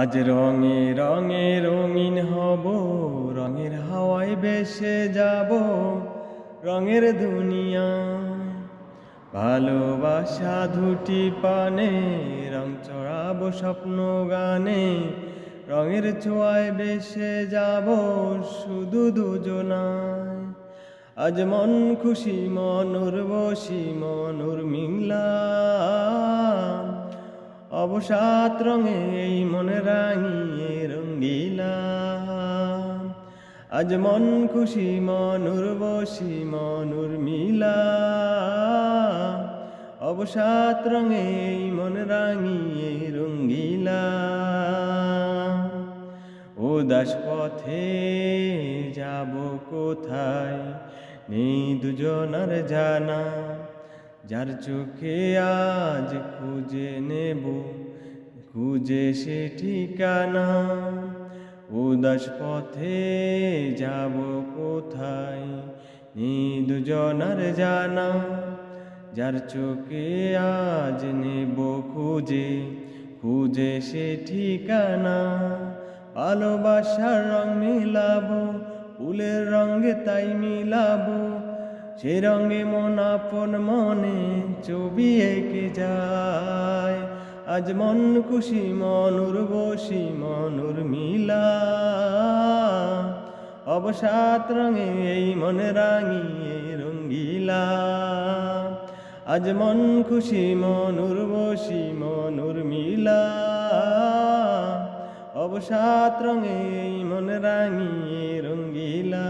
আজ রঙে রঙে রঙিন হব, রঙের হাওয়ায় ভেসে যাব রঙের দুনিয়া। ভালোবাসা দুটি পানে রং চড়াবো স্বপ্ন গানে, রঙের ছোঁয়ায় ভেসে যাব শুধু দুজনায়। আজ মন খুশি মন উর্বশী মন উর্মিলা, অবসাদ রঙে এই মন রাঙিয়ে রঙ্গিলা। আজ মন খুশি মন উর্বশী মন উর্মিলা, অবসাদ রঙে এই মন রাঙিয়ে রঙ্গিলা। উদাস পথে যাব কোথায় নেই দুজনার জানা, যার চোখে আজ খুঁজে নেব খুঁজে সে ঠিকানা। উদাস পথে যাব কোথায় নেই দুজনার জানা, যার চোখে আজ নেব খুঁজে খুঁজে সে ঠিকানা। ভালোবাসার রং মিলাবো ফুলের রঙে তাই মিলাবো, সে রঙে মন আপন মনে ছবি এঁকে যায়। আজ মন খুশি মন উর্বশী মন উর্মিলা, অবসাদ রঙে এই মন রাঙিয়ে রঙ্গিলা। আজ মন খুশি মন উর্বশী মন উর্মিলা, অবসাদ রঙে এই মন রাঙিয়ে রঙ্গিলা।